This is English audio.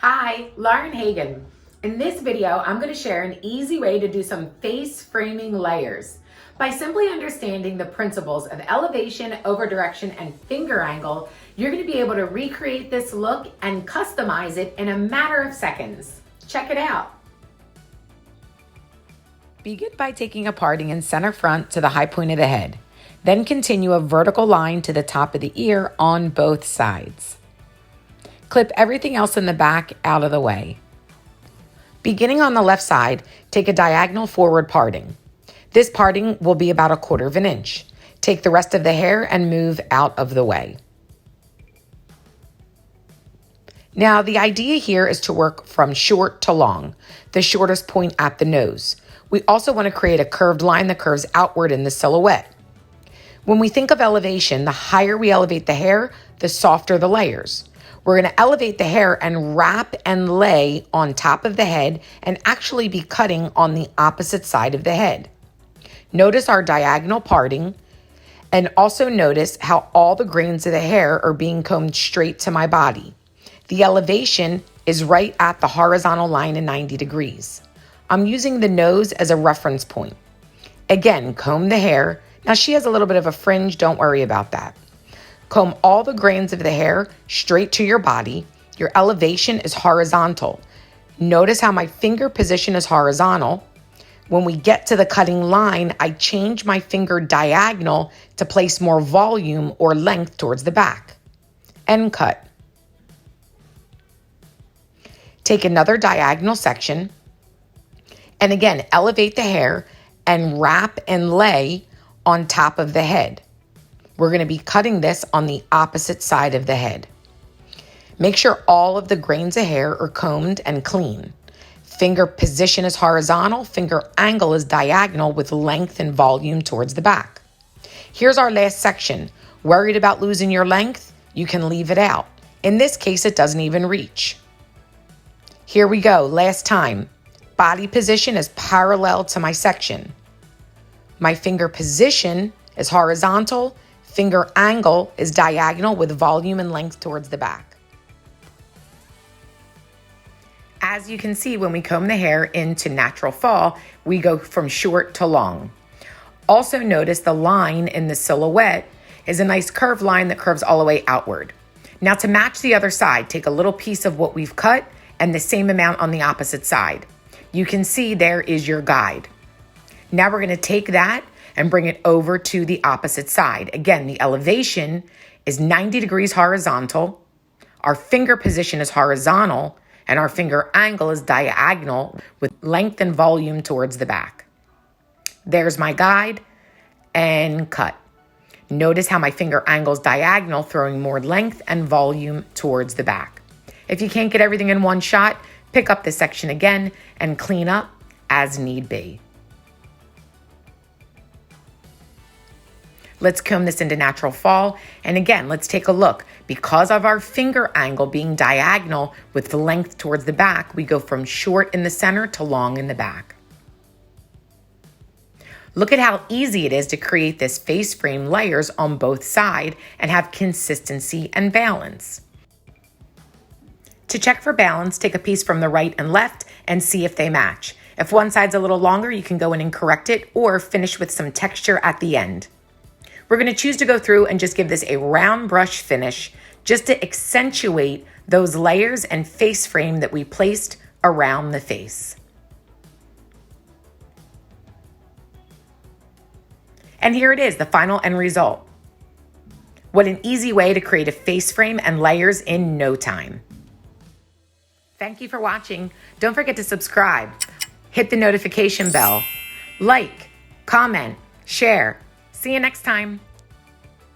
Hi, Lauren Hagen. In this video, I'm going to share an easy way to do some face framing layers. By simply understanding the principles of elevation, over direction, and finger angle, you're going to be able to recreate this look and customize it in a matter of seconds. Check it out. Begin by taking a parting in center front to the high point of the head. Then continue a vertical line to the top of the ear on both sides. Clip everything else in the back out of the way. Beginning on the left side, take a diagonal forward parting. This parting will be about 1/4 inch. Take the rest of the hair and move out of the way. Now, the idea here is to work from short to long, the shortest point at the nose. We also want to create a curved line that curves outward in the silhouette. When we think of elevation, the higher we elevate the hair, the softer the layers. We're going to elevate the hair and wrap and lay on top of the head and actually be cutting on the opposite side of the head. Notice our diagonal parting, and also notice how all the grains of the hair are being combed straight to my body. The elevation is right at the horizontal line in 90 degrees. I'm using the nose as a reference point. Again, comb the hair. Now she has a little bit of a fringe, don't worry about that. Comb all the grains of the hair straight to your body. Your elevation is horizontal. Notice how my finger position is horizontal. When we get to the cutting line, I change my finger diagonal to place more volume or length towards the back. And cut. Take another diagonal section. And again, elevate the hair and wrap and lay on top of the head. We're going to be cutting this on the opposite side of the head. Make sure all of the grains of hair are combed and clean. Finger position is horizontal, finger angle is diagonal with length and volume towards the back. Here's our last section. Worried about losing your length? You can leave it out. In this case, it doesn't even reach. Here we go, last time. Body position is parallel to my section. My finger position is horizontal. Finger angle is diagonal with volume and length towards the back. As you can see, when we comb the hair into natural fall, we go from short to long. Also notice the line in the silhouette is a nice curved line that curves all the way outward. Now to match the other side, take a little piece of what we've cut and the same amount on the opposite side. You can see there is your guide. Now we're going to take that and bring it over to the opposite side. Again, the elevation is 90 degrees horizontal. Our finger position is horizontal, and our finger angle is diagonal with length and volume towards the back. There's my guide, and cut. Notice how my finger angle is diagonal, throwing more length and volume towards the back. If you can't get everything in one shot, pick up this section again and clean up as need be. Let's comb this into natural fall. And again, let's take a look. Because of our finger angle being diagonal with the length towards the back, we go from short in the center to long in the back. Look at how easy it is to create this face frame layers on both sides and have consistency and balance. To check for balance, take a piece from the right and left and see if they match. If one side's a little longer, you can go in and correct it or finish with some texture at the end. We're going to choose to go through and just give this a round brush finish just to accentuate those layers and face frame that we placed around the face. And here it is, the final end result. What an easy way to create a face frame and layers in no time. Thank you for watching. Don't forget to subscribe, hit the notification bell, like, comment, share. See you next time.